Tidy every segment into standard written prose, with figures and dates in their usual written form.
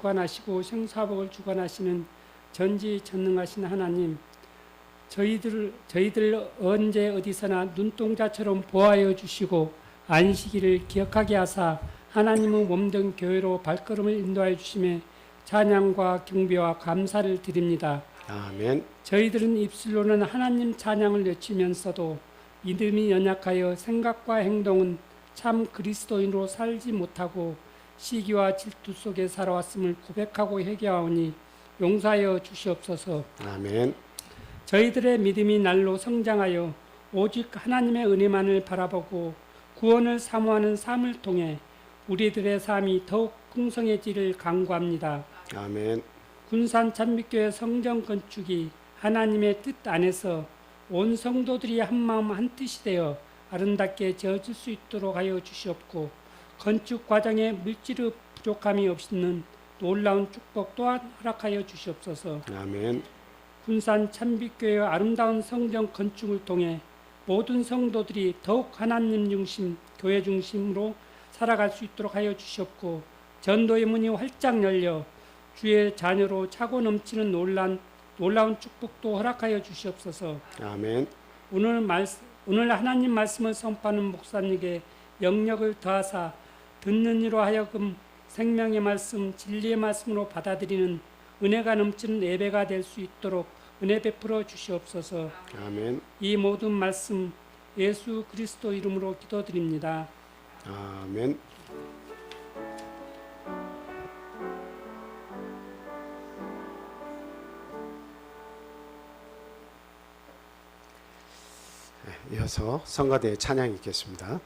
주관하시고 생사복을 주관하시는 전지전능하신 하나님, 저희들 언제 어디서나 눈동자처럼 보호하여 주시고 안식일을 기억하게 하사 하나님의 몸된 교회로 발걸음을 인도하여 주심에 찬양과 경배와 감사를 드립니다. 아멘. 저희들은 입술로는 하나님 찬양을 외치면서도 믿음이 연약하여 생각과 행동은 참 그리스도인으로 살지 못하고 시기와 질투 속에 살아왔음을 고백하고 회개하오니 용서하여 주시옵소서. 아멘. 저희들의 믿음이 날로 성장하여 오직 하나님의 은혜만을 바라보고 구원을 사모하는 삶을 통해 우리들의 삶이 더욱 풍성해지를 간구합니다. 아멘. 군산 찬빛교회 성전 건축이 하나님의 뜻 안에서 온 성도들이 한마음 한뜻이 되어 아름답게 지어질 수 있도록 하여 주시옵고, 건축 과정에 물질의 부족함이 없는 놀라운 축복 또한 허락하여 주시옵소서. 아멘. 군산 찬빛교회의 아름다운 성전 건축을 통해 모든 성도들이 더욱 하나님 중심, 교회 중심으로 살아갈 수 있도록 하여 주시옵고, 전도의 문이 활짝 열려 주의 자녀로 차고 넘치는 놀라운 축복도 허락하여 주시옵소서. 아멘. 오늘 하나님 말씀을 선포하는 목사님에게 영력을 더하사 듣는 이로 하여금 생명의 말씀, 진리의 말씀으로 받아들이는 은혜가 넘치는 예배가 될 수 있도록 은혜 베풀어 주시옵소서. 아멘. 이 모든 말씀 예수 그리스도 이름으로 기도드립니다. 아멘. 이어서 성가대의 찬양이 있겠습니다.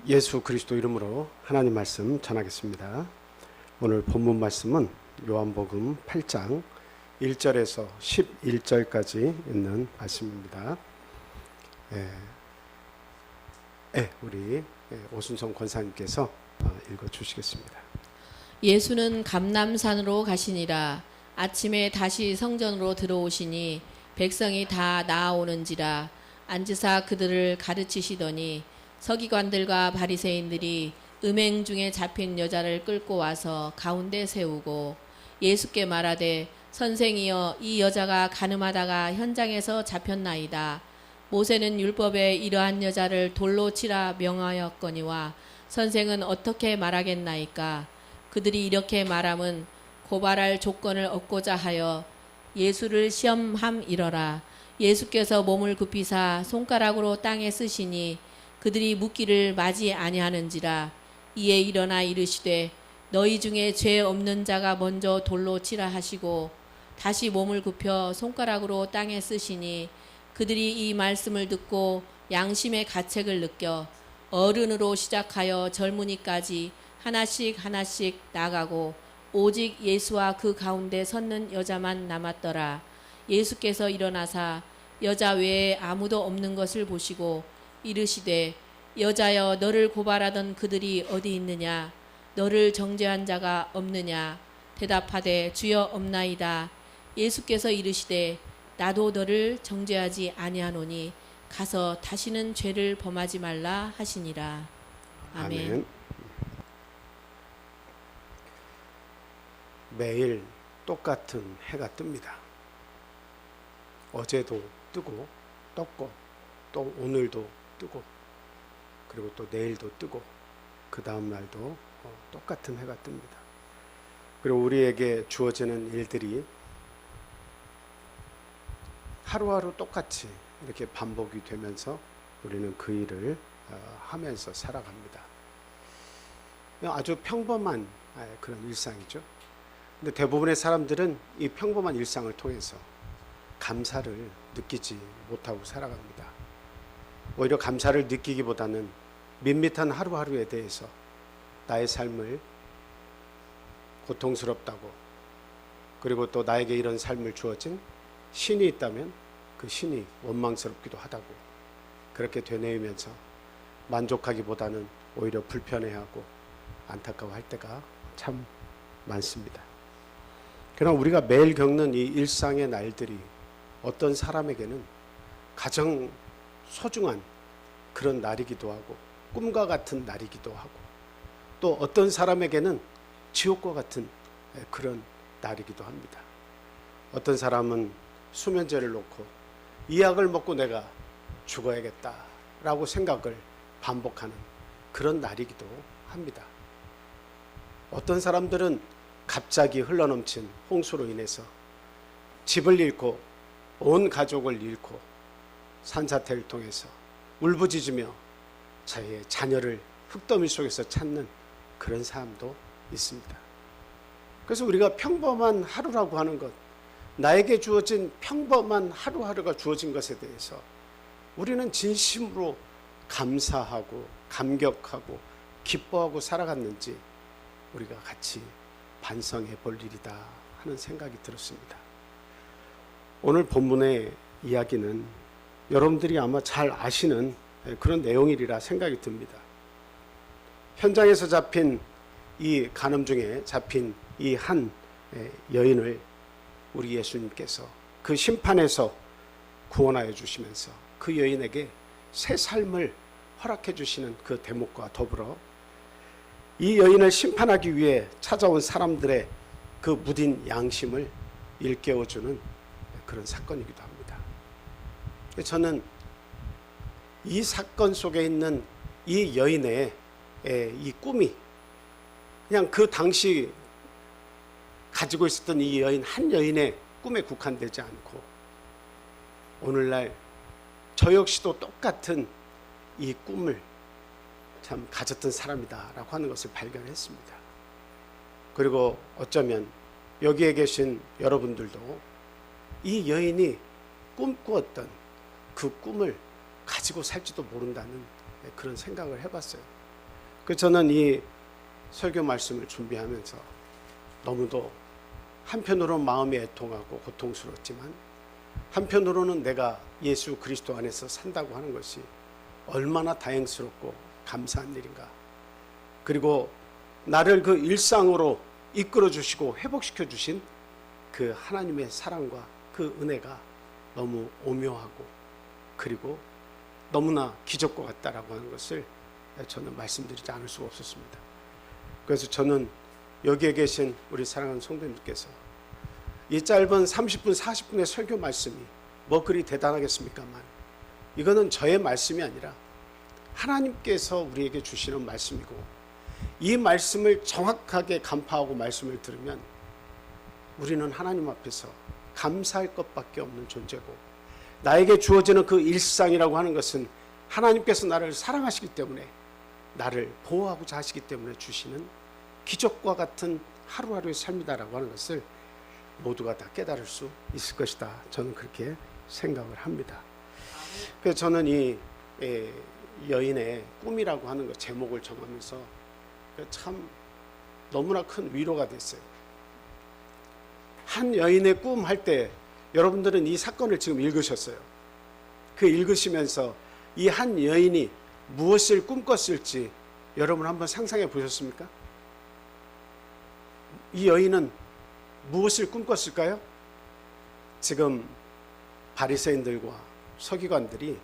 예수 그리스도 이름으로 하나님 말씀 전하겠습니다. 오늘 본문 말씀은 요한복음 8장 1절에서 11절까지 있는 말씀입니다. 우리 오순성 권사님께서 읽어주시겠습니다. 예수는 감람산으로 가시니라. 아침에 다시 성전으로 들어오시니 백성이 다 나아오는지라. 앉으사 그들을 가르치시더니 서기관들과 바리새인들이 음행 중에 잡힌 여자를 끌고 와서 가운데 세우고 예수께 말하되 선생이여 이 여자가 간음하다가 현장에서 잡혔나이다. 모세는 율법에 이러한 여자를 돌로 치라 명하였거니와 선생은 어떻게 말하겠나이까. 그들이 이렇게 말함은 고발할 조건을 얻고자 하여 예수를 시험함이러라. 예수께서 몸을 굽히사 손가락으로 땅에 쓰시니 그들이 묻기를 맞이 아니하는지라. 이에 일어나 이르시되 너희 중에 죄 없는 자가 먼저 돌로 치라 하시고 다시 몸을 굽혀 손가락으로 땅에 쓰시니 그들이 이 말씀을 듣고 양심의 가책을 느껴 어른으로 시작하여 젊은이까지 하나씩 하나씩 나가고 오직 예수와 그 가운데 섰는 여자만 남았더라. 예수께서 일어나사 여자 외에 아무도 없는 것을 보시고 이르시되 여자여 너를 고발하던 그들이 어디 있느냐. 너를 정죄한 자가 없느냐. 대답하되 주여 없나이다. 예수께서 이르시되 나도 너를 정죄하지 아니하노니 가서 다시는 죄를 범하지 말라 하시니라. 아멘. 매일 똑같은 해가 뜹니다. 어제도 뜨고 떴고 또 오늘도 뜨고 그리고 또 내일도 뜨고 그 다음 날도 똑같은 해가 뜹니다. 그리고 우리에게 주어지는 일들이 하루하루 똑같이 이렇게 반복이 되면서 우리는 그 일을 하면서 살아갑니다. 아주 평범한 그런 일상이죠. 근데 대부분의 사람들은 이 평범한 일상을 통해서 감사를 느끼지 못하고 살아갑니다. 오히려 감사를 느끼기보다는 밋밋한 하루하루에 대해서 나의 삶을 고통스럽다고, 그리고 또 나에게 이런 삶을 주어진 신이 있다면 그 신이 원망스럽기도 하다고 그렇게 되뇌이면서 만족하기보다는 오히려 불편해하고 안타까워할 때가 참 많습니다. 그러나 우리가 매일 겪는 이 일상의 날들이 어떤 사람에게는 가장 소중한 그런 날이기도 하고 꿈과 같은 날이기도 하고 또 어떤 사람에게는 지옥과 같은 그런 날이기도 합니다. 어떤 사람은 수면제를 놓고 이 약을 먹고 내가 죽어야겠다라고 생각을 반복하는 그런 날이기도 합니다. 어떤 사람들은 갑자기 흘러넘친 홍수로 인해서 집을 잃고 온 가족을 잃고 산사태를 통해서 울부짖으며 자기의 자녀를 흙더미 속에서 찾는 그런 사람도 있습니다. 그래서 우리가 평범한 하루라고 하는 것, 나에게 주어진 평범한 하루하루가 주어진 것에 대해서 우리는 진심으로 감사하고 감격하고 기뻐하고 살아갔는지 우리가 같이 반성해 볼 일이다 하는 생각이 들었습니다. 오늘 본문의 이야기는 여러분들이 아마 잘 아시는 그런 내용이리라 생각이 듭니다. 현장에서 잡힌 이 간음 중에 잡힌 이 한 여인을 우리 예수님께서 그 심판에서 구원하여 주시면서 그 여인에게 새 삶을 허락해 주시는 그 대목과 더불어 이 여인을 심판하기 위해 찾아온 사람들의 그 무딘 양심을 일깨워주는 그런 사건이기도 합니다. 저는 이 사건 속에 있는 이 여인의 이 꿈이 그냥 그 당시 가지고 있었던 이 여인 한 여인의 꿈에 국한되지 않고 오늘날 저 역시도 똑같은 이 꿈을 참 가졌던 사람이다라고 하는 것을 발견했습니다. 그리고 어쩌면 여기에 계신 여러분들도 이 여인이 꿈꾸었던 그 꿈을 가지고 살지도 모른다는 그런 생각을 해봤어요. 그래서 저는 이 설교 말씀을 준비하면서 너무도 한편으로는 마음이 애통하고 고통스럽지만 한편으로는 내가 예수 그리스도 안에서 산다고 하는 것이 얼마나 다행스럽고 감사한 일인가. 그리고 나를 그 일상으로 이끌어 주시고 회복시켜 주신 그 하나님의 사랑과 그 은혜가 너무 오묘하고 그리고 너무나 기적과 같다라고 하는 것을 저는 말씀드리지 않을 수가 없었습니다. 그래서 저는 여기에 계신 우리 사랑하는 성도님들께서 이 짧은 30분 40분의 설교 말씀이 뭐 그리 대단하겠습니까만 이거는 저의 말씀이 아니라 하나님께서 우리에게 주시는 말씀이고 이 말씀을 정확하게 간파하고 말씀을 들으면 우리는 하나님 앞에서 감사할 것밖에 없는 존재고 나에게 주어지는 그 일상이라고 하는 것은 하나님께서 나를 사랑하시기 때문에 나를 보호하고자 하시기 때문에 주시는 기적과 같은 하루하루의 삶이다라고 하는 것을 모두가 다 깨달을 수 있을 것이다. 저는 그렇게 생각을 합니다. 그래서 저는 이 여인의 꿈이라고 하는 것 제목을 정하면서 참 너무나 큰 위로가 됐어요. 한 여인의 꿈 할 때 여러분들은 이 사건을 지금 읽으셨어요. 그 읽으시면서 이 한 여인이 무엇을 꿈꿨을지 여러분 한번 상상해 보셨습니까? 이 여인은 무엇을 꿈꿨을까요? 지금 바리새인들과 서기관들이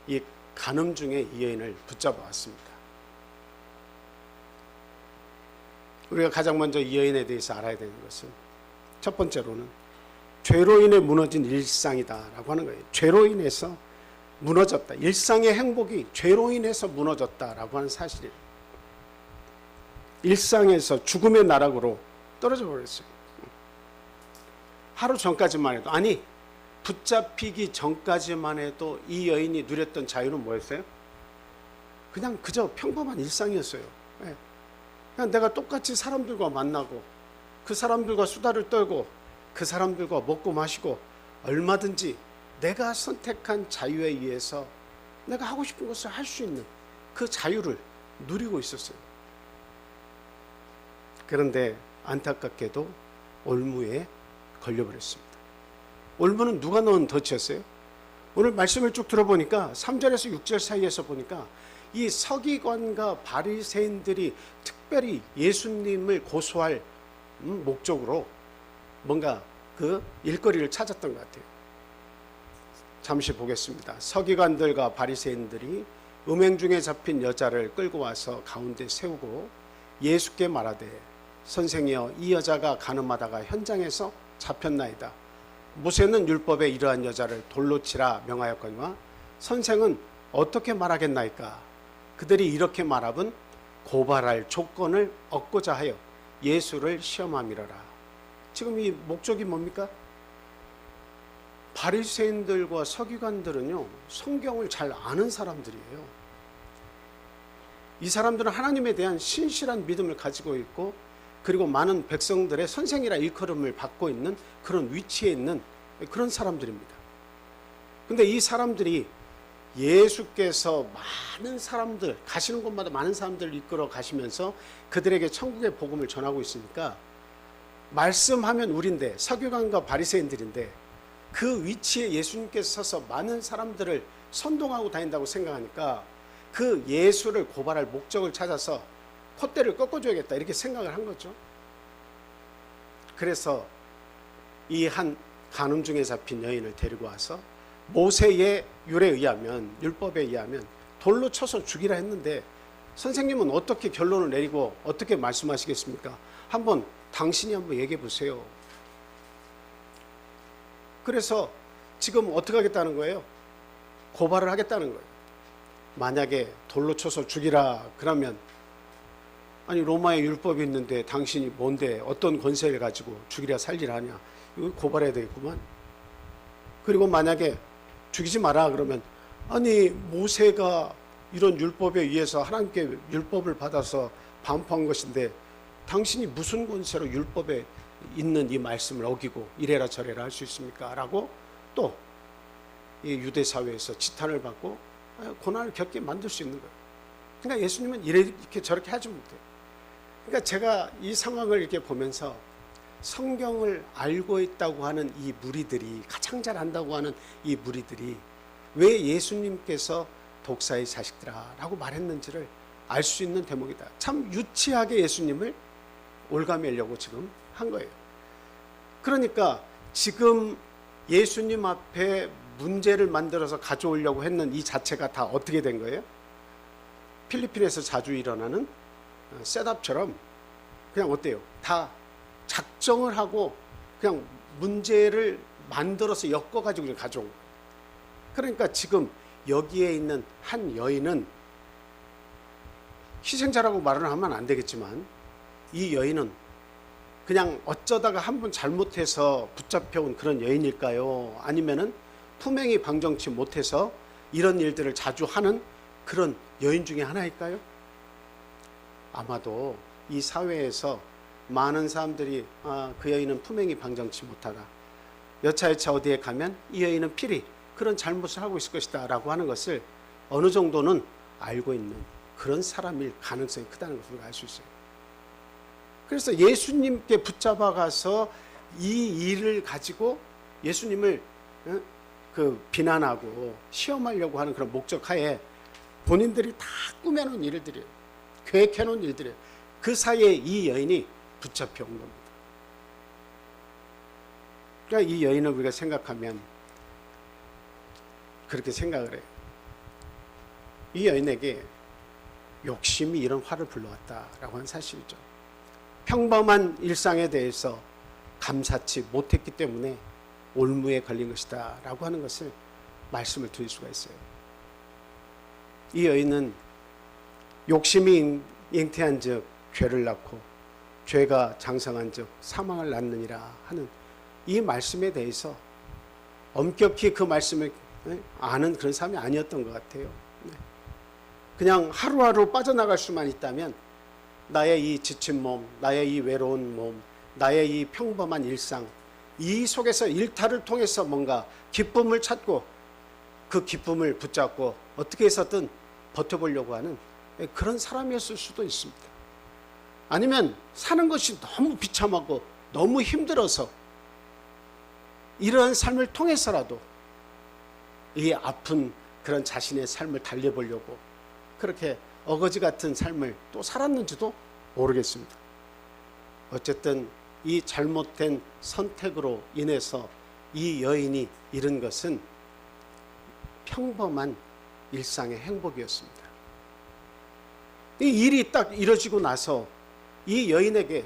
이 간음 중에 이 여인을 붙잡아 왔습니다. 우리가 가장 먼저 이 여인에 대해서 알아야 되는 것은 첫 번째로는 죄로 인해 무너진 일상이다라고 하는 거예요. 죄로 인해서 무너졌다. 일상의 행복이 죄로 인해서 무너졌다라고 하는 사실이에요. 일상에서 죽음의 나락으로 떨어져 버렸어요. 하루 전까지만 해도 아니 붙잡히기 전까지만 해도 이 여인이 누렸던 자유는 뭐였어요? 그냥 그저 평범한 일상이었어요. 그냥 내가 똑같이 사람들과 만나고 그 사람들과 수다를 떨고 그 사람들과 먹고 마시고 얼마든지 내가 선택한 자유에 의해서 내가 하고 싶은 것을 할 수 있는 그 자유를 누리고 있었어요. 그런데 안타깝게도 올무에 걸려버렸습니다. 올무는 누가 넣은 덫이었어요? 오늘 말씀을 쭉 들어보니까 3절에서 6절 사이에서 보니까 이 서기관과 바리새인들이 특별히 예수님을 고소할 목적으로 뭔가 그 일거리를 찾았던 것 같아요. 잠시 보겠습니다. 서기관들과 바리새인들이 음행 중에 잡힌 여자를 끌고 와서 가운데 세우고 예수께 말하되 선생이여 이 여자가 간음하다가 현장에서 잡혔나이다. 모세는 율법에 이러한 여자를 돌로 치라 명하였거니와 선생은 어떻게 말하겠나이까. 그들이 이렇게 말함은 고발할 조건을 얻고자 하여 예수를 시험함이러라. 지금 이 목적이 뭡니까? 바리새인들과 서기관들은요 성경을 잘 아는 사람들이에요. 이 사람들은 하나님에 대한 신실한 믿음을 가지고 있고 그리고 많은 백성들의 선생이라 일컬음을 받고 있는 그런 위치에 있는 그런 사람들입니다. 근데 이 사람들이 예수께서 많은 사람들 가시는 곳마다 많은 사람들을 이끌어 가시면서 그들에게 천국의 복음을 전하고 있으니까 말씀하면 우리인데 서기관과 바리새인들인데 그 위치에 예수님께서 서서 많은 사람들을 선동하고 다닌다고 생각하니까 그 예수를 고발할 목적을 찾아서 콧대를 꺾어줘야겠다 이렇게 생각을 한 거죠. 그래서 이 한 간음 중에 잡힌 여인을 데리고 와서 모세의 율에 의하면 율법에 의하면 돌로 쳐서 죽이라 했는데 선생님은 어떻게 결론을 내리고 어떻게 말씀하시겠습니까? 한번 당신이 한번 얘기해 보세요. 그래서 지금 어떻게 하겠다는 거예요? 고발을 하겠다는 거예요. 만약에 돌로 쳐서 죽이라 그러면 아니 로마의 율법이 있는데 당신이 뭔데 어떤 권세를 가지고 죽이라 살리라 하냐. 이거 고발해야 되겠구만. 그리고 만약에 죽이지 마라 그러면 아니 모세가 이런 율법에 의해서 하나님께 율법을 받아서 반포한 것인데 당신이 무슨 권세로 율법에 있는 이 말씀을 어기고 이래라 저래라 할 수 있습니까? 라고 또 이 유대 사회에서 지탄을 받고 고난을 겪게 만들 수 있는 거예요. 그러니까 예수님은 이렇게 저렇게 하지 못해요. 그러니까 제가 이 상황을 이렇게 보면서 성경을 알고 있다고 하는 이 무리들이, 가장 잘 안다고 하는 이 무리들이 왜 예수님께서 독사의 자식들아 라고 말했는지를 알 수 있는 대목이다. 참 유치하게 예수님을 올가매려고 지금 한 거예요. 그러니까 지금 예수님 앞에 문제를 만들어서 가져오려고 했는 이 자체가 다 어떻게 된 거예요? 필리핀에서 자주 일어나는 셋업처럼 그냥 어때요? 다 작정을 하고 그냥 문제를 만들어서 엮어가지고 그냥 가져온 거예요. 그러니까 지금 여기에 있는 한 여인은, 희생자라고 말을 하면 안 되겠지만 이 여인은 그냥 어쩌다가 한 번 잘못해서 붙잡혀온 그런 여인일까요? 아니면은 품행이 방정치 못해서 이런 일들을 자주 하는 그런 여인 중에 하나일까요? 아마도 이 사회에서 많은 사람들이 그 여인은 품행이 방정치 못하다, 여차여차 어디에 가면 이 여인은 필히 그런 잘못을 하고 있을 것이다 라고 하는 것을 어느 정도는 알고 있는 그런 사람일 가능성이 크다는 것을 우리가 알 수 있어요. 그래서 예수님께 붙잡아 가서 이 일을 가지고 예수님을 비난하고 시험하려고 하는 그런 목적 하에 본인들이 다 꾸며놓은 일들이에요. 계획해놓은 일들이에요. 그 사이에 이 여인이 붙잡혀 온 겁니다. 그러니까 이 여인을 우리가 생각하면 그렇게 생각을 해요. 이 여인에게 욕심이 이런 화를 불러왔다라고 하는 사실이죠. 평범한 일상에 대해서 감사치 못했기 때문에 올무에 걸린 것이다 라고 하는 것을 말씀을 드릴 수가 있어요. 이 여인은 욕심이 잉태한 즉 죄를 낳고 죄가 장성한 즉 사망을 낳느니라 하는 이 말씀에 대해서 엄격히 그 말씀을 아는 그런 사람이 아니었던 것 같아요. 그냥 하루하루 빠져나갈 수만 있다면 나의 이 지친 몸, 나의 이 외로운 몸, 나의 이 평범한 일상, 이 속에서 일탈을 통해서 뭔가 기쁨을 찾고 그 기쁨을 붙잡고 어떻게 해서든 버텨보려고 하는 그런 사람이었을 수도 있습니다. 아니면 사는 것이 너무 비참하고 너무 힘들어서 이러한 삶을 통해서라도 이 아픈 그런 자신의 삶을 달래보려고 그렇게 어거지 같은 삶을 또 살았는지도 모르겠습니다. 어쨌든 이 잘못된 선택으로 인해서 이 여인이 잃은 것은 평범한 일상의 행복이었습니다. 이 일이 딱 이뤄지고 나서 이 여인에게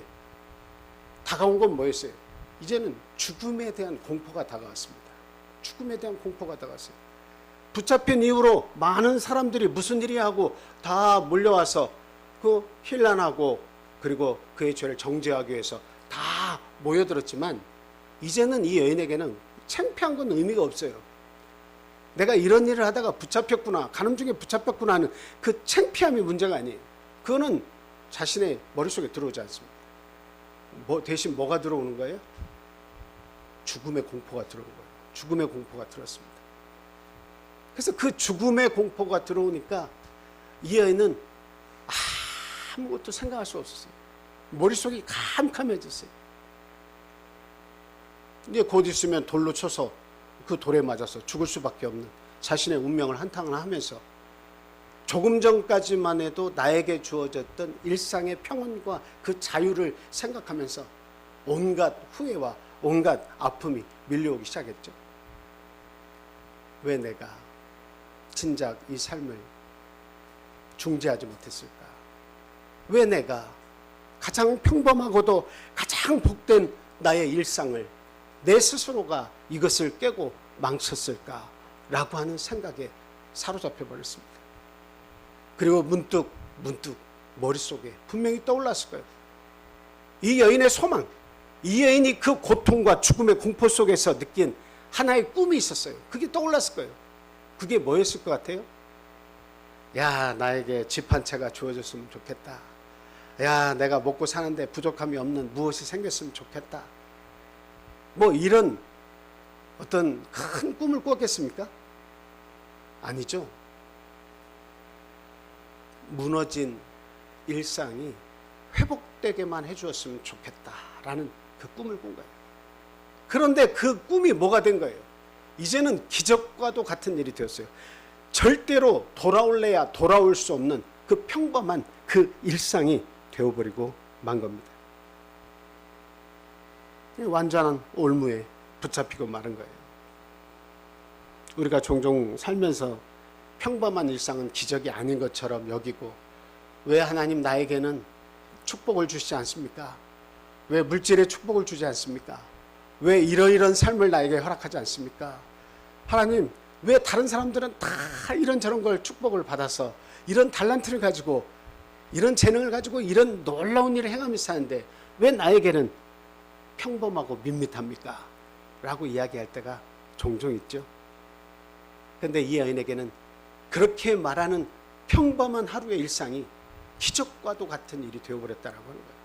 다가온 건 뭐였어요? 이제는 죽음에 대한 공포가 다가왔습니다. 죽음에 대한 공포가 다가왔어요. 붙잡힌 이후로 많은 사람들이 무슨 일이야 하고 다 몰려와서 그 힐난하고 그리고 그의 죄를 정죄하기 위해서 다 모여들었지만 이제는 이 여인에게는 창피한 건 의미가 없어요. 내가 이런 일을 하다가 붙잡혔구나, 가늠 중에 붙잡혔구나 하는 그 창피함이 문제가 아니에요. 그거는 자신의 머릿속에 들어오지 않습니다. 대신 뭐가 들어오는 거예요? 죽음의 공포가 들어온 거예요. 죽음의 공포가 들었습니다. 그래서 그 죽음의 공포가 들어오니까 이 여인은 아무것도 생각할 수 없었어요. 머릿속이 캄캄해졌어요. 이제 곧 있으면 돌로 쳐서 그 돌에 맞아서 죽을 수밖에 없는 자신의 운명을 한탕을 하면서 조금 전까지만 해도 나에게 주어졌던 일상의 평온과 그 자유를 생각하면서 온갖 후회와 온갖 아픔이 밀려오기 시작했죠. 왜 내가 진작 이 삶을 중지하지 못했을까? 왜 내가 가장 평범하고도 가장 복된 나의 일상을 내 스스로가 이것을 깨고 망쳤을까? 라고 하는 생각에 사로잡혀 버렸습니다. 그리고 문득 머릿속에 분명히 떠올랐을 거예요. 이 여인의 소망, 이 여인이 그 고통과 죽음의 공포 속에서 느낀 하나의 꿈이 있었어요. 그게 떠올랐을 거예요. 그게 뭐였을 것 같아요? 야, 나에게 집 한 채가 주어졌으면 좋겠다. 야, 내가 먹고 사는데 부족함이 없는 무엇이 생겼으면 좋겠다. 뭐 이런 어떤 큰 꿈을 꿨겠습니까? 아니죠. 무너진 일상이 회복되게만 해주었으면 좋겠다라는 그 꿈을 꾼 거예요. 그런데 그 꿈이 뭐가 된 거예요? 이제는 기적과도 같은 일이 되었어요. 절대로 돌아올래야 돌아올 수 없는 그 평범한 그 일상이 되어버리고 만 겁니다. 완전한 올무에 붙잡히고 마른 거예요. 우리가 종종 살면서 평범한 일상은 기적이 아닌 것처럼 여기고, 왜 하나님 나에게는 축복을 주시지 않습니까? 왜 물질의 축복을 주지 않습니까? 왜 이러이런 삶을 나에게 허락하지 않습니까? 하나님, 왜 다른 사람들은 다 이런저런 걸 축복을 받아서 이런 달란트를 가지고 이런 재능을 가지고 이런 놀라운 일을 행하면서 사는데 왜 나에게는 평범하고 밋밋합니까? 라고 이야기할 때가 종종 있죠. 그런데 이 여인에게는 그렇게 말하는 평범한 하루의 일상이 기적과도 같은 일이 되어버렸다라고 하는 거예요.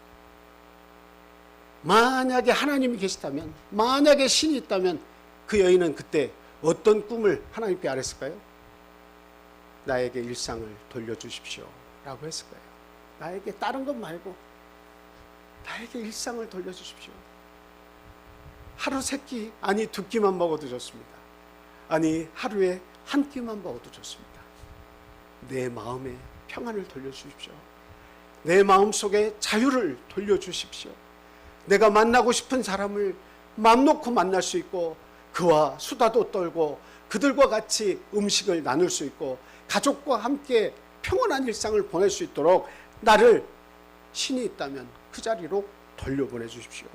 만약에 하나님이 계시다면, 만약에 신이 있다면 그 여인은 그때 어떤 꿈을 하나님께 아랬을까요? 나에게 일상을 돌려주십시오 라고 했을 거예요. 나에게 다른 것 말고 나에게 일상을 돌려주십시오. 하루 세 끼, 아니 두 끼만 먹어도 좋습니다. 아니 하루에 한 끼만 먹어도 좋습니다. 내 마음에 평안을 돌려주십시오. 내 마음속에 자유를 돌려주십시오. 내가 만나고 싶은 사람을 맘 놓고 만날 수 있고, 그와 수다도 떨고 그들과 같이 음식을 나눌 수 있고, 가족과 함께 평온한 일상을 보낼 수 있도록 나를 신이 있다면 그 자리로 돌려보내 주십시오.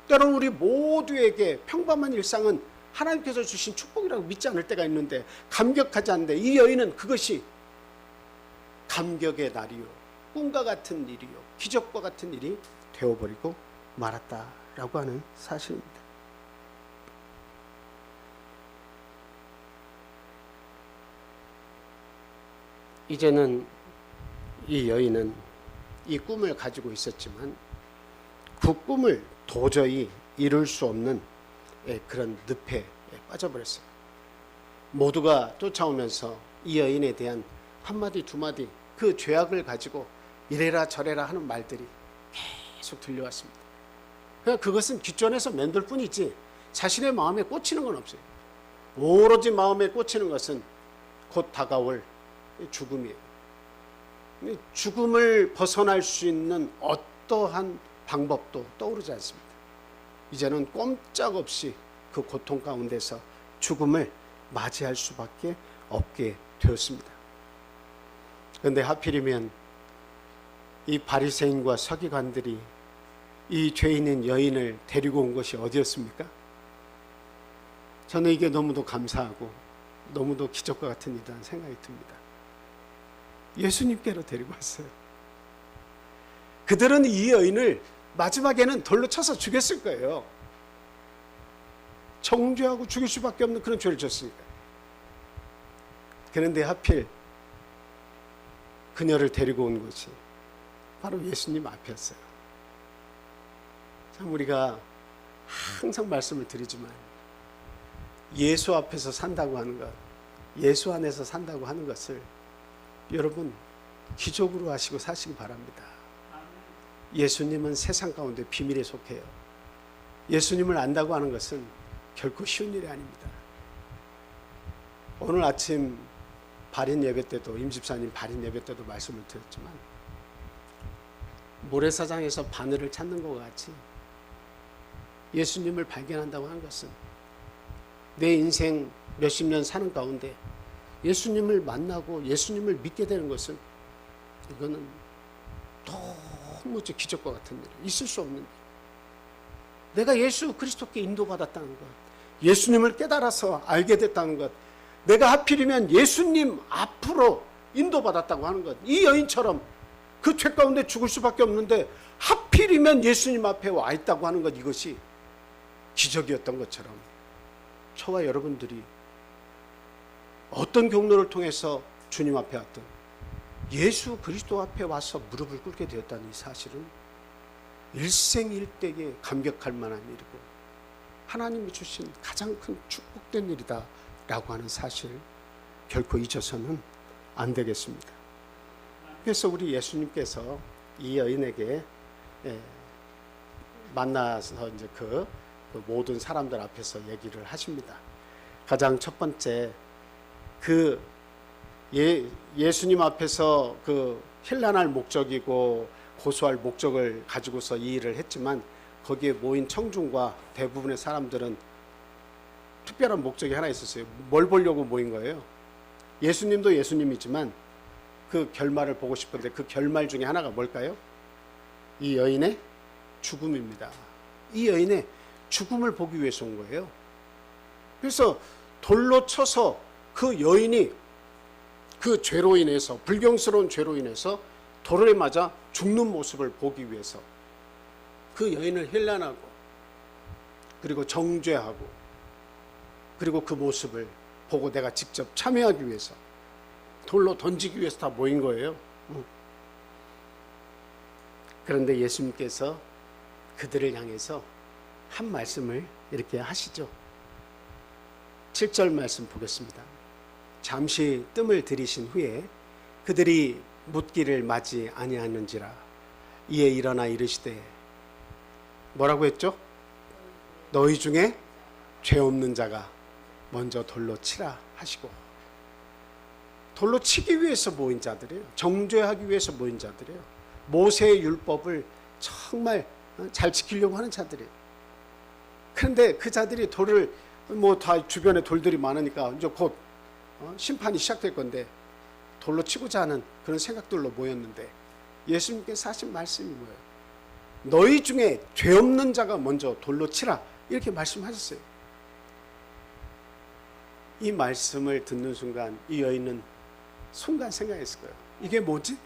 때론 우리 모두에게 평범한 일상은 하나님께서 주신 축복이라고 믿지 않을 때가 있는데, 감격하지 않는데, 이 여인은 그것이 감격의 날이요, 꿈과 같은 일이요, 기적과 같은 일이 되어버리고 말았다라고 하는 사실입니다. 이제는 이 여인은 이 꿈을 가지고 있었지만 그 꿈을 도저히 이룰 수 없는 그런 늪에 빠져버렸어요. 모두가 쫓아오면서 이 여인에 대한 한마디 두마디 그 죄악을 가지고 이래라 저래라 하는 말들이 계속 들려왔습니다. 그러니까 그것은 귓전에서 맴돌 뿐이지 자신의 마음에 꽂히는 건 없어요. 오로지 마음에 꽂히는 것은 곧 다가올 죽음이에요. 죽음을 벗어날 수 있는 어떠한 방법도 떠오르지 않습니다. 이제는 꼼짝없이 그 고통 가운데서 죽음을 맞이할 수밖에 없게 되었습니다. 그런데 하필이면 이 바리새인과 서기관들이 이 죄인인 여인을 데리고 온 것이 어디였습니까? 저는 이게 너무도 감사하고 너무도 기적과 같은 일이라는 생각이 듭니다. 예수님께로 데리고 왔어요. 그들은 이 여인을 마지막에는 돌로 쳐서 죽였을 거예요. 정죄하고 죽일 수밖에 없는 그런 죄를 졌으니까. 그런데 하필 그녀를 데리고 온 곳이 바로 예수님 앞이었어요. 참 우리가 항상 말씀을 드리지만 예수 앞에서 산다고 하는 것, 예수 안에서 산다고 하는 것을 여러분 기적으로 하시고 사시기 바랍니다. 예수님은 세상 가운데 비밀에 속해요. 예수님을 안다고 하는 것은 결코 쉬운 일이 아닙니다. 오늘 아침 발인 예배 때도, 임집사님 발인 예배 때도 말씀을 드렸지만 모래사장에서 바늘을 찾는 것과 같이 예수님을 발견한다고 하는 것은 내 인생 몇십 년 사는 가운데 예수님을 만나고 예수님을 믿게 되는 것은 이거는 도무지 기적과 같은 일, 있을 수 없는 일. 내가 예수 그리스도께 인도받았다는 것, 예수님을 깨달아서 알게 됐다는 것, 내가 하필이면 예수님 앞으로 인도받았다고 하는 것, 이 여인처럼 그 죄 가운데 죽을 수밖에 없는데 하필이면 예수님 앞에 와 있다고 하는 것, 이것이 기적이었던 것처럼 저와 여러분들이 어떤 경로를 통해서 주님 앞에 왔든 예수 그리스도 앞에 와서 무릎을 꿇게 되었다는 이 사실은 일생일대에 감격할 만한 일이고 하나님이 주신 가장 큰 축복된 일이다 라고 하는 사실 결코 잊어서는 안 되겠습니다. 그래서 우리 예수님께서 이 여인에게 만나서 이제 그 모든 사람들 앞에서 얘기를 하십니다. 가장 첫 번째 그 예수님 앞에서 그 힐난할 목적이고 고소할 목적을 가지고서 이 일을 했지만 거기에 모인 청중과 대부분의 사람들은 특별한 목적이 하나 있었어요. 뭘 보려고 모인 거예요? 예수님도 예수님이지만 그 결말을 보고 싶은데 그 결말 중에 하나가 뭘까요? 이 여인의 죽음입니다. 이 여인의 죽음을 보기 위해서 온 거예요. 그래서 돌로 쳐서 그 여인이 그 죄로 인해서, 불경스러운 죄로 인해서 돌에 맞아 죽는 모습을 보기 위해서 그 여인을 힐난하고 그리고 정죄하고 그리고 그 모습을 보고 내가 직접 참여하기 위해서 돌로 던지기 위해서 다 모인 거예요. 그런데 예수님께서 그들을 향해서 한 말씀을 이렇게 하시죠. 7절 말씀 보겠습니다. 잠시 뜸을 들이신 후에 그들이 묻기를 마지 아니하는지라 이에 일어나 이르시되 뭐라고 했죠? 너희 중에 죄 없는 자가 먼저 돌로 치라 하시고, 돌로 치기 위해서 모인 자들이에요. 정죄하기 위해서 모인 자들이에요. 모세의 율법을 정말 잘 지키려고 하는 자들이에요. 그런데 그 자들이 돌을 뭐 다 주변에 돌들이 많으니까 이제 곧 심판이 시작될 건데 돌로 치고자 하는 그런 생각들로 모였는데 예수님께서 하신 말씀이 뭐예요? 너희 중에 죄 없는 자가 먼저 돌로 치라 이렇게 말씀하셨어요. 이 말씀을 듣는 순간 이 여인은 순간 생각했을 거예요. 이게 뭐지?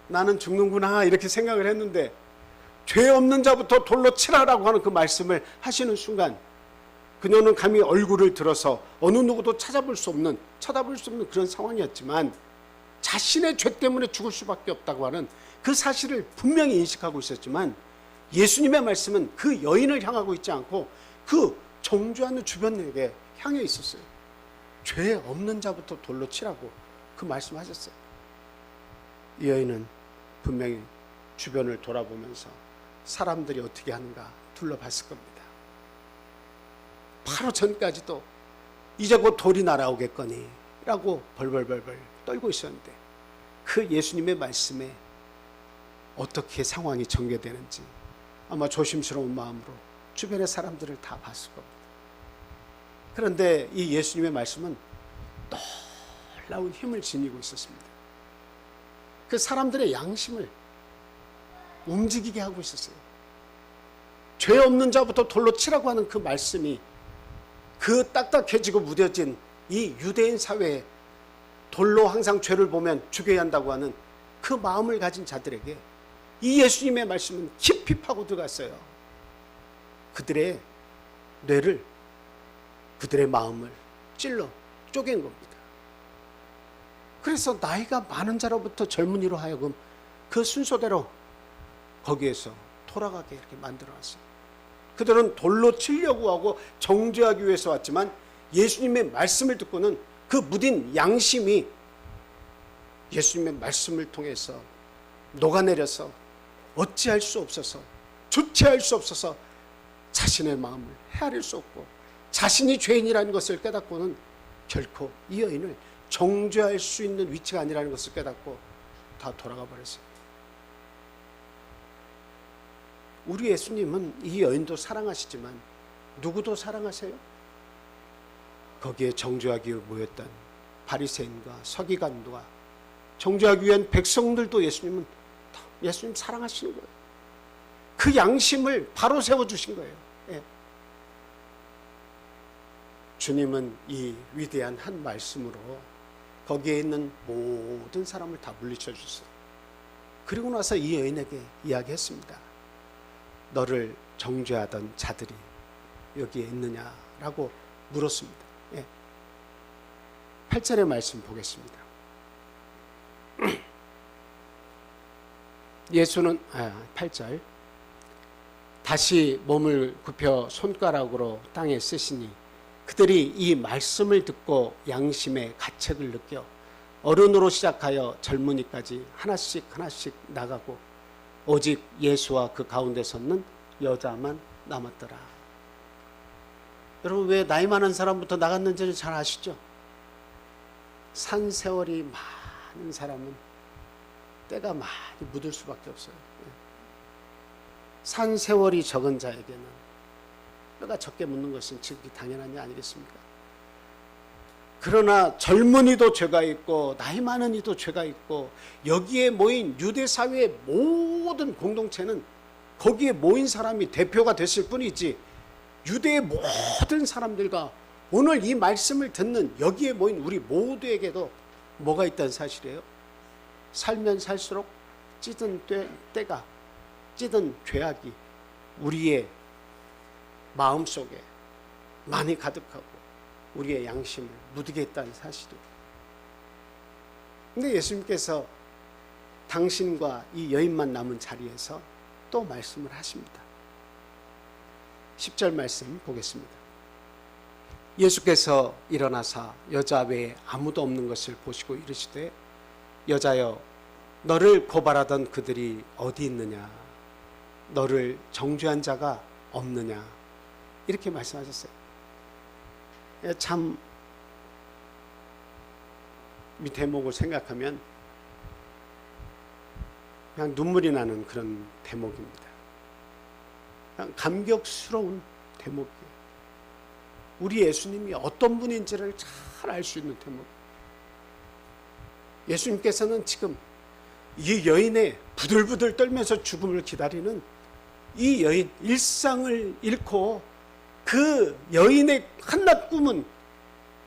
나는 죽는구나 이렇게 생각을 했는데 죄 없는 자부터 돌로 치라라고 하는 그 말씀을 하시는 순간 그녀는 감히 얼굴을 들어서 어느 누구도 쳐다볼 수 없는 그런 상황이었지만 자신의 죄 때문에 죽을 수밖에 없다고 하는 그 사실을 분명히 인식하고 있었지만 예수님의 말씀은 그 여인을 향하고 있지 않고 그 정죄하는 주변에게 향해 있었어요. 죄 없는 자부터 돌로 치라고 그 말씀하셨어요. 이 여인은 분명히 주변을 돌아보면서 사람들이 어떻게 하는가 둘러봤을 겁니다. 바로 전까지도 이제 곧 돌이 날아오겠거니 라고 벌벌벌벌 떨고 있었는데 그 예수님의 말씀에 어떻게 상황이 전개되는지 아마 조심스러운 마음으로 주변의 사람들을 다 봤을 겁니다. 그런데 이 예수님의 말씀은 놀라운 힘을 지니고 있었습니다. 그 사람들의 양심을 움직이게 하고 있었어요. 죄 없는 자부터 돌로 치라고 하는 그 말씀이 그 딱딱해지고 무뎌진 이 유대인 사회에 돌로 항상 죄를 보면 죽여야 한다고 하는 그 마음을 가진 자들에게 이 예수님의 말씀은 깊이 파고 들어갔어요. 그들의 뇌를, 그들의 마음을 찔러 쪼갠 겁니다. 그래서 나이가 많은 자로부터 젊은이로 하여금 그 순서대로 거기에서 돌아가게 이렇게 만들어놨어요. 그들은 돌로 치려고 하고 정죄하기 위해서 왔지만 예수님의 말씀을 듣고는 그 무딘 양심이 예수님의 말씀을 통해서 녹아내려서 어찌할 수 없어서 주체할 수 없어서 자신의 마음을 헤아릴 수 없고 자신이 죄인이라는 것을 깨닫고는 결코 이 여인을 정죄할 수 있는 위치가 아니라는 것을 깨닫고 다 돌아가 버렸어요. 우리 예수님은 이 여인도 사랑하시지만 누구도 사랑하세요? 거기에 정죄하기 위해 모였던 바리새인과 서기관과 정죄하기 위한 백성들도 예수님 사랑하시는 거예요. 그 양심을 바로 세워주신 거예요. 예. 주님은 이 위대한 한 말씀으로 거기에 있는 모든 사람을 다 물리쳐 주셨어요. 그리고 나서 이 여인에게 이야기했습니다. 너를 정죄하던 자들이 여기에 있느냐라고 물었습니다. 예. 8절의 말씀 보겠습니다. 예수는 8절 다시 몸을 굽혀 손가락으로 땅에 쓰시니 그들이 이 말씀을 듣고 양심의 가책을 느껴 어른으로 시작하여 젊은이까지 하나씩 하나씩 나가고 오직 예수와 그 가운데 섰는 여자만 남았더라. 여러분, 왜 나이 많은 사람부터 나갔는지는 잘 아시죠? 산 세월이 많은 사람은 때가 많이 묻을 수밖에 없어요. 산 세월이 적은 자에게는 뼈가 적게 묻는 것은 지극히 당연한 일 아니겠습니까? 그러나 젊은이도 죄가 있고 나이 많은 이도 죄가 있고 여기에 모인 유대 사회의 모든 공동체는 거기에 모인 사람이 대표가 됐을 뿐이지 유대의 모든 사람들과 오늘 이 말씀을 듣는 여기에 모인 우리 모두에게도 뭐가 있다는 사실이에요? 살면 살수록 찌든 때가 찌든 죄악이 우리의 마음속에 많이 가득하고 우리의 양심을 무디게 했다는 사실이에요. 근데 예수님께서 당신과 이 여인만 남은 자리에서 또 말씀을 하십니다. 10절 말씀 보겠습니다. 예수께서 일어나사 여자 외에 아무도 없는 것을 보시고 이르시되 여자여 너를 고발하던 그들이 어디 있느냐? 너를 정죄한 자가 없느냐? 이렇게 말씀하셨어요. 참 이 대목을 생각하면 그냥 눈물이 나는 그런 대목입니다. 그냥 감격스러운 대목이에요. 우리 예수님이 어떤 분인지를 잘 알 수 있는 대목. 예수님께서는 지금 이 여인의 부들부들 떨면서 죽음을 기다리는 이 여인, 일상을 잃고 그 여인의 한낱 꿈은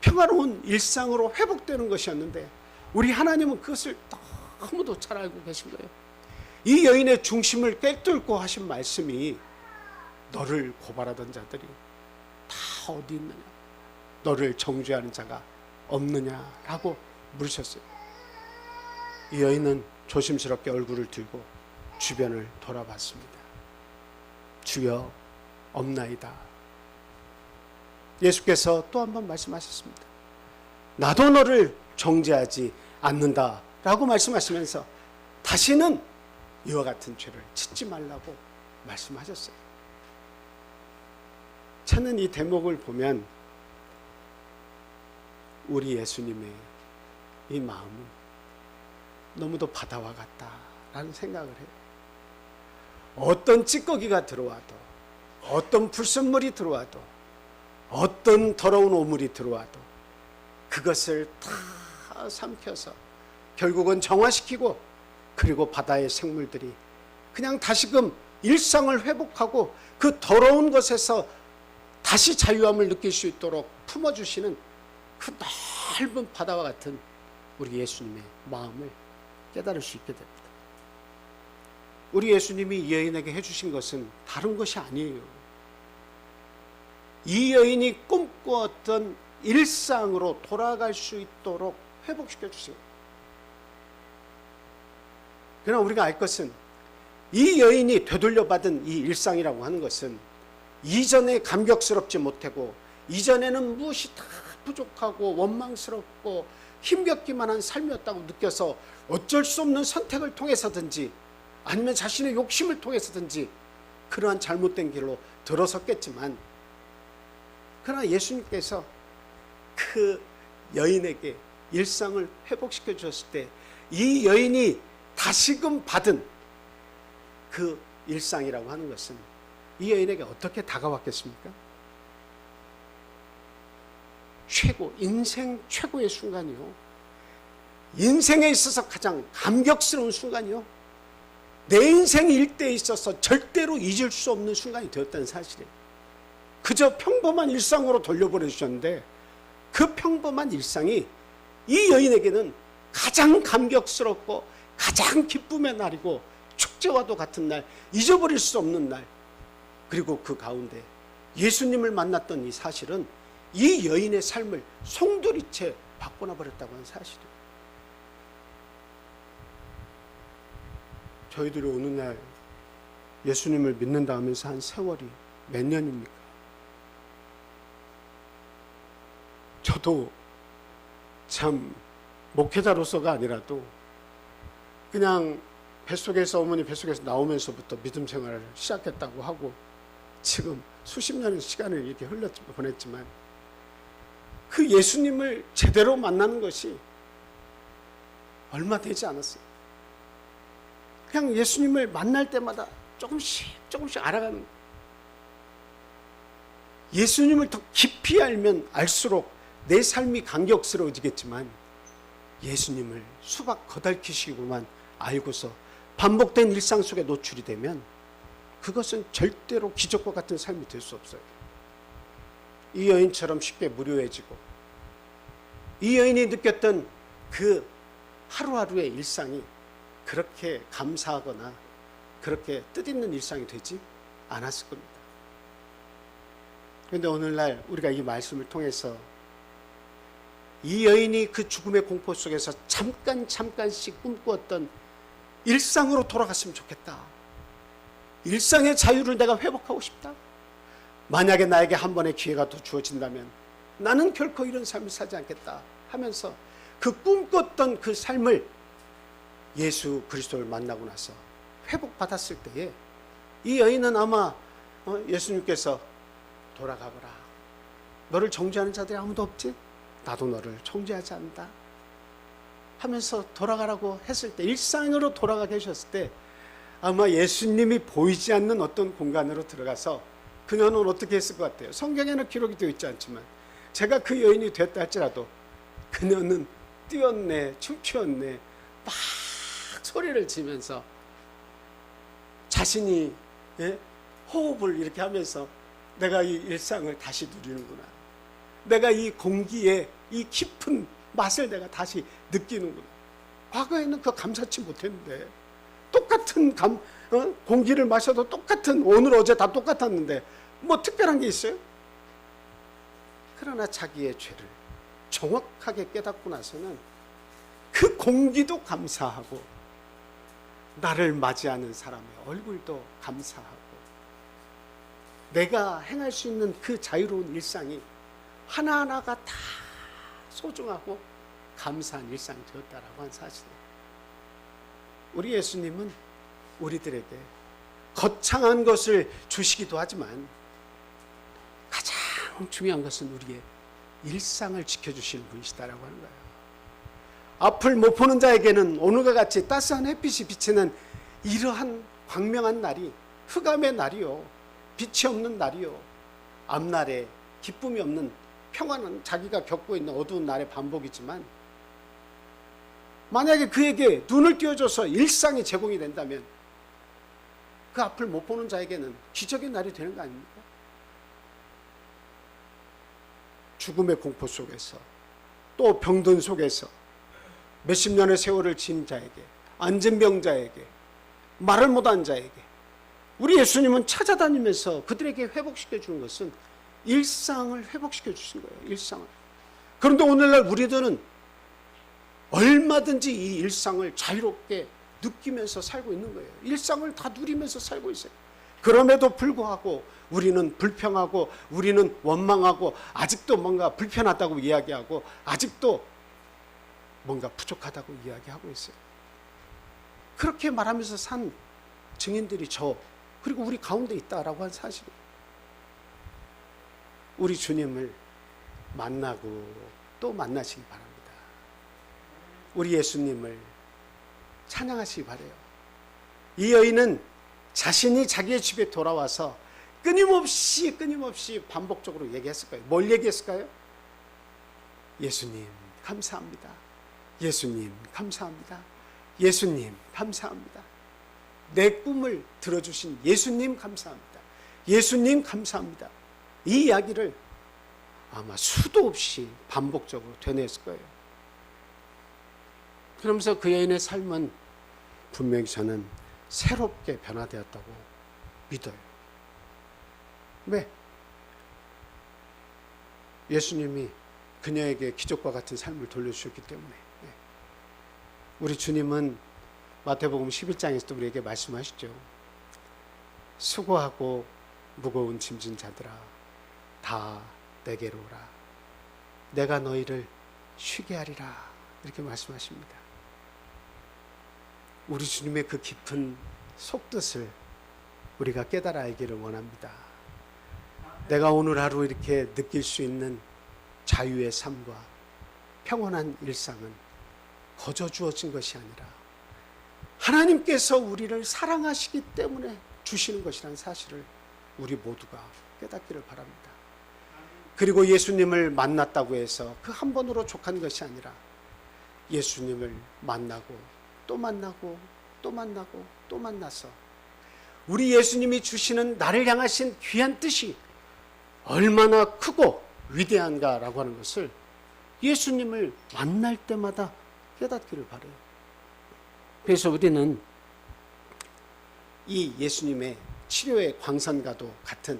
평화로운 일상으로 회복되는 것이었는데 우리 하나님은 그것을 너무도 잘 알고 계신 거예요. 이 여인의 중심을 꿰뚫고 하신 말씀이 너를 고발하던 자들이 다 어디 있느냐? 너를 정죄하는 자가 없느냐라고 물으셨어요. 이 여인은 조심스럽게 얼굴을 들고 주변을 돌아봤습니다. 주여 없나이다. 예수께서 또 한 번 말씀하셨습니다. 나도 너를 정죄하지 않는다 라고 말씀하시면서 다시는 이와 같은 죄를 짓지 말라고 말씀하셨어요. 저는 이 대목을 보면 우리 예수님의 이 마음은 너무도 바다와 같다라는 생각을 해요. 어떤 찌꺼기가 들어와도 어떤 불순물이 들어와도 어떤 더러운 오물이 들어와도 그것을 다 삼켜서 결국은 정화시키고 그리고 바다의 생물들이 그냥 다시금 일상을 회복하고 그 더러운 것에서 다시 자유함을 느낄 수 있도록 품어주시는 그 넓은 바다와 같은 우리 예수님의 마음을 깨달을 수 있게 됩니다. 우리 예수님이 이 여인에게 해주신 것은 다른 것이 아니에요. 이 여인이 꿈꾸었던 일상으로 돌아갈 수 있도록 회복시켜 주세요. 그러나 우리가 알 것은 이 여인이 되돌려받은 이 일상이라고 하는 것은 이전에 감격스럽지 못하고 이전에는 무엇이 다 부족하고 원망스럽고 힘겹기만 한 삶이었다고 느껴서 어쩔 수 없는 선택을 통해서든지 아니면 자신의 욕심을 통해서든지 그러한 잘못된 길로 들어섰겠지만 그러나 예수님께서 그 여인에게 일상을 회복시켜 주셨을 때 이 여인이 다시금 받은 그 일상이라고 하는 것은 이 여인에게 어떻게 다가왔겠습니까? 인생 최고의 순간이요. 인생에 있어서 가장 감격스러운 순간이요. 내 인생 일대에 있어서 절대로 잊을 수 없는 순간이 되었다는 사실이에요. 그저 평범한 일상으로 돌려보내 주셨는데 그 평범한 일상이 이 여인에게는 가장 감격스럽고 가장 기쁨의 날이고 축제와도 같은 날, 잊어버릴 수 없는 날, 그리고 그 가운데 예수님을 만났던 이 사실은 이 여인의 삶을 송두리째 바꿔놔 버렸다고 하는 사실이에요. 저희들이 어느 날 예수님을 믿는다 하면서 한 세월이 몇 년입니까? 저도 참 목회자로서가 아니라도 그냥 어머니 뱃속에서 나오면서부터 믿음 생활을 시작했다고 하고 지금 수십 년의 시간을 이렇게 보냈지만 그 예수님을 제대로 만나는 것이 얼마 되지 않았어요. 그냥 예수님을 만날 때마다 조금씩 알아가는 거예요. 예수님을 더 깊이 알면 알수록 내 삶이 감격스러워지겠지만 예수님을 수박 거달키시고만 알고서 반복된 일상 속에 노출이 되면 그것은 절대로 기적과 같은 삶이 될 수 없어요. 이 여인처럼 쉽게 무료해지고 이 여인이 느꼈던 그 하루하루의 일상이 그렇게 감사하거나 그렇게 뜻있는 일상이 되지 않았을 겁니다. 그런데 오늘날 우리가 이 말씀을 통해서 이 여인이 그 죽음의 공포 속에서 잠깐씩 꿈꾸었던 일상으로 돌아갔으면 좋겠다. 일상의 자유를 내가 회복하고 싶다. 만약에 나에게 한 번의 기회가 더 주어진다면 나는 결코 이런 삶을 살지 않겠다 하면서 그 꿈꿨던 그 삶을 예수 그리스도를 만나고 나서 회복받았을 때에 이 여인은 아마 예수님께서 돌아가거라. 너를 정죄하는 자들이 아무도 없지? 나도 너를 정죄하지 않는다 하면서 돌아가라고 했을 때, 일상으로 돌아가 계셨을 때 아마 예수님이 보이지 않는 어떤 공간으로 들어가서 그녀는 어떻게 했을 것 같아요? 성경에는 기록이 되어 있지 않지만 제가 그 여인이 됐다 할지라도 그녀는 뛰었네, 춤추었네, 막 소리를 지면서 자신이 호흡을 이렇게 하면서 내가 이 일상을 다시 누리는구나. 내가 이 공기의 이 깊은 맛을 내가 다시 느끼는구나. 과거에는 그거 감사치 못했는데 똑같은 공기를 마셔도 똑같은 오늘 어제 다 똑같았는데 뭐 특별한 게 있어요? 그러나 자기의 죄를 정확하게 깨닫고 나서는 그 공기도 감사하고 나를 맞이하는 사람의 얼굴도 감사하고 내가 행할 수 있는 그 자유로운 일상이 하나하나가 다 소중하고 감사한 일상이 되었다라고 한 사실이에요. 우리 예수님은 우리들에게 거창한 것을 주시기도 하지만 가장 중요한 것은 우리의 일상을 지켜주시는 분이시다라고 하는 거예요. 앞을 못 보는 자에게는 오늘과 같이 따스한 햇빛이 비치는 이러한 광명한 날이 흑암의 날이요, 빛이 없는 날이요, 앞날에 기쁨이 없는 평안한 자기가 겪고 있는 어두운 날의 반복이지만 만약에 그에게 눈을 띄워줘서 일상이 제공이 된다면 그 앞을 못 보는 자에게는 기적의 날이 되는 거 아닙니까? 죽음의 공포 속에서 또 병든 속에서 몇십 년의 세월을 지닌 자에게, 앉은 병자에게, 말을 못한 자에게 우리 예수님은 찾아다니면서 그들에게 회복시켜 주는 것은 일상을 회복시켜 주신 거예요. 일상을. 그런데 오늘날 우리들은 얼마든지 이 일상을 자유롭게 느끼면서 살고 있는 거예요. 일상을 다 누리면서 살고 있어요. 그럼에도 불구하고 우리는 불평하고 우리는 원망하고 아직도 뭔가 불편하다고 이야기하고 아직도 뭔가 부족하다고 이야기하고 있어요. 그렇게 말하면서 산 증인들이 저 그리고 우리 가운데 있다라고 한 사실이에요. 우리 주님을 만나고 또 만나시기 바랍니다. 우리 예수님을 찬양하시기 바라요. 이 여인은 자신이 자기의 집에 돌아와서 끊임없이 반복적으로 얘기했을 거예요. 뭘 얘기했을까요? 예수님 감사합니다. 예수님 감사합니다. 예수님 감사합니다. 내 꿈을 들어주신 예수님 감사합니다. 예수님 감사합니다. 이 이야기를 아마 수도 없이 반복적으로 되뇌었을 거예요. 그러면서 그 여인의 삶은 분명히 저는 새롭게 변화되었다고 믿어요. 왜? 예수님이 그녀에게 기적과 같은 삶을 돌려주셨기 때문에 우리 주님은 마태복음 11장에서도 우리에게 말씀하시죠. 수고하고 무거운 짐진 자들아 다 내게로 오라. 내가 너희를 쉬게 하리라. 이렇게 말씀하십니다. 우리 주님의 그 깊은 속뜻을 우리가 깨달아 알기를 원합니다. 내가 오늘 하루 이렇게 느낄 수 있는 자유의 삶과 평온한 일상은 거저 주어진 것이 아니라 하나님께서 우리를 사랑하시기 때문에 주시는 것이라는 사실을 우리 모두가 깨닫기를 바랍니다. 그리고 예수님을 만났다고 해서 그 한 번으로 족한 것이 아니라 예수님을 만나고 또 만나고 또 만나고 또 만나서 우리 예수님이 주시는 나를 향하신 귀한 뜻이 얼마나 크고 위대한가라고 하는 것을 예수님을 만날 때마다 깨닫기를 바라요. 그래서 우리는 이 예수님의 치료의 광선과도 같은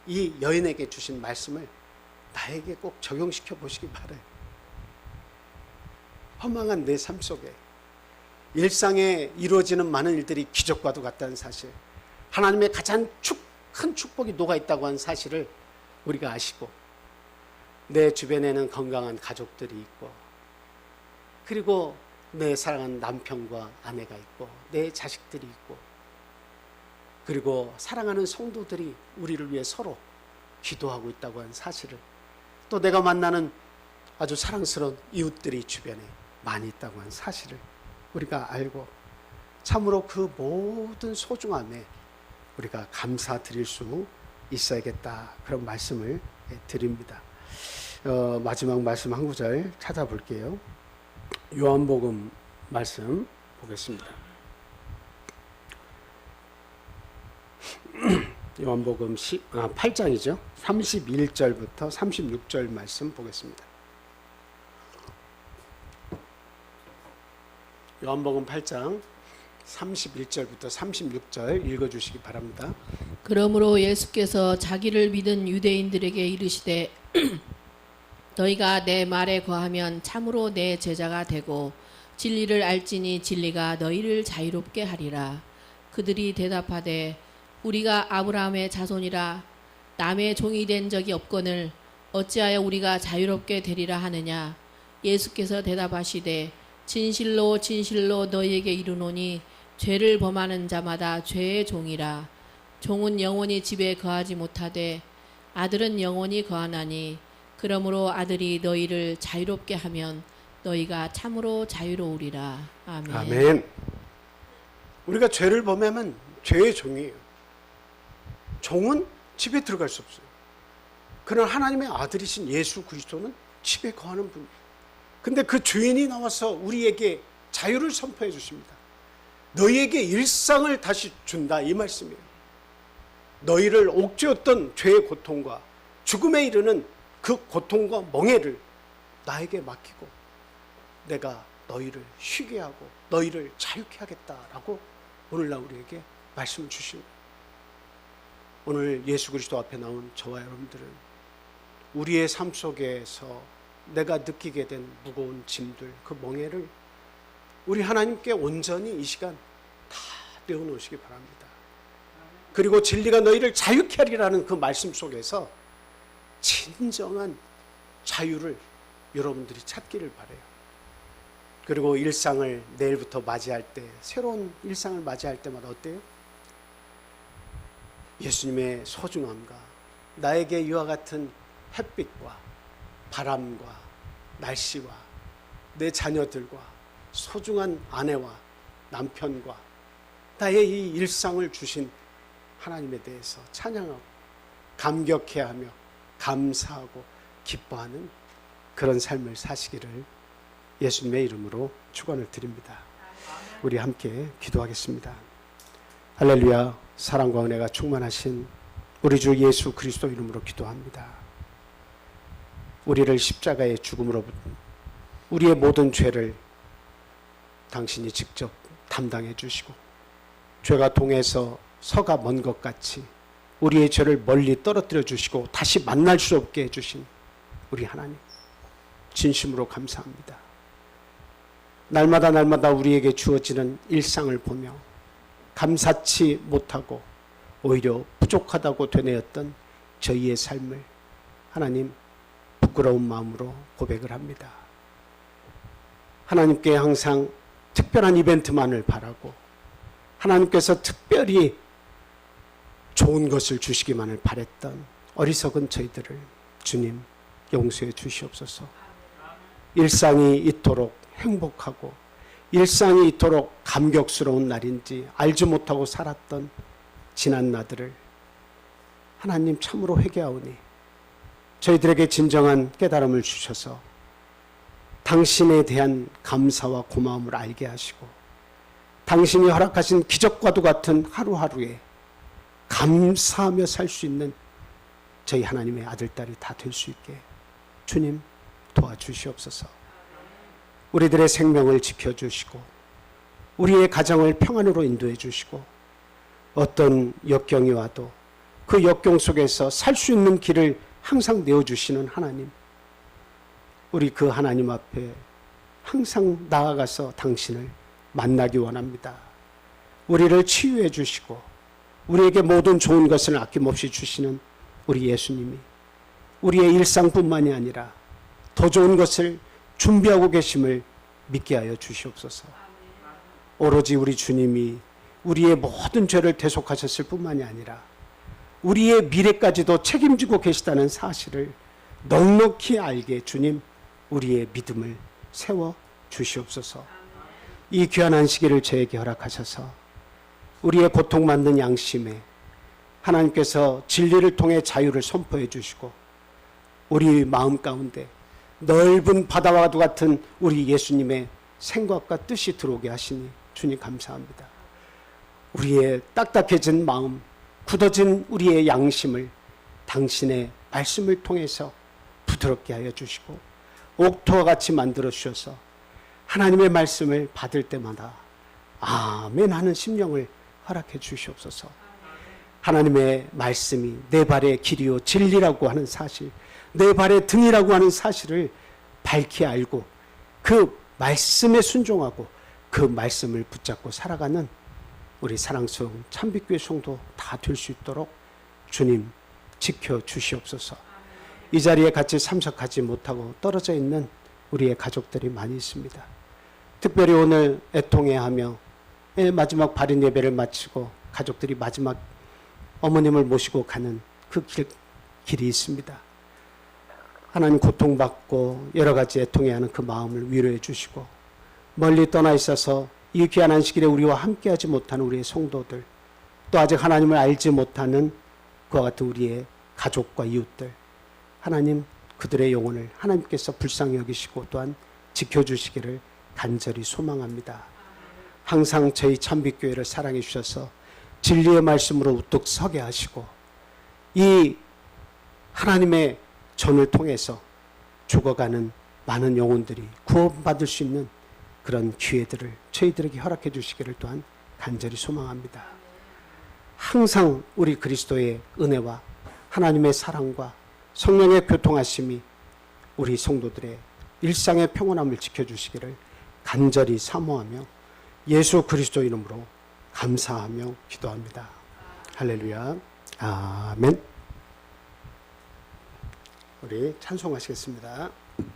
이 여인에게 주신 말씀을 나에게 꼭 적용시켜 보시기 바라요. 허망한 내 삶 속에 일상에 이루어지는 많은 일들이 기적과도 같다는 사실, 하나님의 가장 큰 축복이 녹아있다고 하는 사실을 우리가 아시고 내 주변에는 건강한 가족들이 있고 그리고 내 사랑하는 남편과 아내가 있고 내 자식들이 있고 그리고 사랑하는 성도들이 우리를 위해 서로 기도하고 있다고 하는 사실을, 또 내가 만나는 아주 사랑스러운 이웃들이 주변에 많이 있다고 하는 사실을 우리가 알고 참으로 그 모든 소중함에 우리가 감사드릴 수 있어야겠다, 그런 말씀을 드립니다. 마지막 말씀 한 구절 찾아볼게요. 요한복음 말씀 보겠습니다. 요한복음 8장이죠. 31절부터 36절 말씀 보겠습니다. 요한복음 8장 31절부터 36절 읽어주시기 바랍니다. 그러므로 예수께서 자기를 믿은 유대인들에게 이르시되 너희가 내 말에 거하면 참으로 내 제자가 되고 진리를 알지니 진리가 너희를 자유롭게 하리라. 그들이 대답하되 우리가 아브라함의 자손이라 남의 종이 된 적이 없거늘 어찌하여 우리가 자유롭게 되리라 하느냐. 예수께서 대답하시되 진실로 진실로 너희에게 이르노니 죄를 범하는 자마다 죄의 종이라. 종은 영원히 집에 거하지 못하되 아들은 영원히 거하나니 그러므로 아들이 너희를 자유롭게 하면 너희가 참으로 자유로우리라. 아멘. 아멘. 우리가 죄를 범하면 죄의 종이에요. 종은 집에 들어갈 수 없어요. 그러나 하나님의 아들이신 예수 그리스도는 집에 거하는 분이에요. 근데 그 주인이 나와서 우리에게 자유를 선포해 주십니다. 너희에게 일상을 다시 준다, 이 말씀이에요. 너희를 옥죄었던 죄의 고통과 죽음에 이르는 그 고통과 멍해를 나에게 맡기고 내가 너희를 쉬게 하고 너희를 자유케 하겠다라고 오늘날 우리에게 말씀을 주십니다. 오늘 예수 그리스도 앞에 나온 저와 여러분들은 우리의 삶 속에서 내가 느끼게 된 무거운 짐들, 그 멍해를 우리 하나님께 온전히 이 시간 다 내어놓으시기 바랍니다. 그리고 진리가 너희를 자유케 하리라는 그 말씀 속에서 진정한 자유를 여러분들이 찾기를 바라요. 그리고 일상을 내일부터 맞이할 때, 새로운 일상을 맞이할 때마다 어때요? 예수님의 소중함과 나에게 이와 같은 햇빛과 바람과 날씨와 내 자녀들과 소중한 아내와 남편과 나의 이 일상을 주신 하나님에 대해서 찬양하고 감격해하며 감사하고 기뻐하는 그런 삶을 사시기를 예수님의 이름으로 축원을 드립니다. 우리 함께 기도하겠습니다. 할렐루야. 사랑과 은혜가 충만하신 우리 주 예수 그리스도 이름으로 기도합니다. 우리를 십자가의 죽음으로 우리의 모든 죄를 당신이 직접 담당해 주시고 죄가 동해서 서가 먼 것 같이 우리의 죄를 멀리 떨어뜨려 주시고 다시 만날 수 없게 해주신 우리 하나님, 진심으로 감사합니다. 날마다 우리에게 주어지는 일상을 보며 감사치 못하고 오히려 부족하다고 되뇌었던 저희의 삶을 하나님 부끄러운 마음으로 고백을 합니다. 하나님께 항상 특별한 이벤트만을 바라고 하나님께서 특별히 좋은 것을 주시기만을 바랬던 어리석은 저희들을 주님 용서해 주시옵소서. 일상이 이토록 행복하고 일상이 이토록 감격스러운 날인지 알지 못하고 살았던 지난 날들을 하나님 참으로 회개하오니 저희들에게 진정한 깨달음을 주셔서 당신에 대한 감사와 고마움을 알게 하시고 당신이 허락하신 기적과도 같은 하루하루에 감사하며 살 수 있는 저희 하나님의 아들, 딸이 다 될 수 있게 주님 도와주시옵소서. 우리들의 생명을 지켜주시고 우리의 가정을 평안으로 인도해 주시고 어떤 역경이 와도 그 역경 속에서 살 수 있는 길을 항상 내어주시는 하나님, 우리 그 하나님 앞에 항상 나아가서 당신을 만나기 원합니다. 우리를 치유해 주시고 우리에게 모든 좋은 것을 아낌없이 주시는 우리 예수님이 우리의 일상뿐만이 아니라 더 좋은 것을 준비하고 계심을 믿게 하여 주시옵소서. 오로지 우리 주님이 우리의 모든 죄를 대속하셨을 뿐만이 아니라 우리의 미래까지도 책임지고 계시다는 사실을 넉넉히 알게 주님 우리의 믿음을 세워 주시옵소서. 이 귀한 안식일을 저에게 허락하셔서 우리의 고통받는 양심에 하나님께서 진리를 통해 자유를 선포해 주시고 우리 마음 가운데 넓은 바다와도 같은 우리 예수님의 생각과 뜻이 들어오게 하시니 주님 감사합니다. 우리의 딱딱해진 마음, 굳어진 우리의 양심을 당신의 말씀을 통해서 부드럽게 하여 주시고 옥토와 같이 만들어 주셔서 하나님의 말씀을 받을 때마다 아멘 하는 심령을 허락해 주시옵소서. 하나님의 말씀이 내 발의 길이요 진리라고 하는 사실, 내 발의 등이라고 하는 사실을 밝히 알고 그 말씀에 순종하고 그 말씀을 붙잡고 살아가는 우리 사랑스러운 참빛교회 성도 다 될 수 있도록 주님 지켜주시옵소서. 이 자리에 같이 참석하지 못하고 떨어져 있는 우리의 가족들이 많이 있습니다. 특별히 오늘 애통해하며 마지막 발인 예배를 마치고 가족들이 마지막 어머님을 모시고 가는 그 길이 있습니다. 하나님 고통받고 여러 가지 애통해하는 그 마음을 위로해 주시고 멀리 떠나 있어서 이 귀한 안식일에 우리와 함께하지 못하는 우리의 성도들, 또 아직 하나님을 알지 못하는 그와 같은 우리의 가족과 이웃들, 하나님 그들의 영혼을 하나님께서 불쌍히 여기시고 또한 지켜주시기를 간절히 소망합니다. 항상 저희 참빛교회를 사랑해 주셔서 진리의 말씀으로 우뚝 서게 하시고 이 하나님의 전을 통해서 죽어가는 많은 영혼들이 구원받을 수 있는 그런 기회들을 저희들에게 허락해 주시기를 또한 간절히 소망합니다. 항상 우리 그리스도의 은혜와 하나님의 사랑과 성령의 교통하심이 우리 성도들의 일상의 평온함을 지켜주시기를 간절히 사모하며 예수 그리스도 이름으로 감사하며 기도합니다. 할렐루야. 아멘. 우리 찬송하시겠습니다.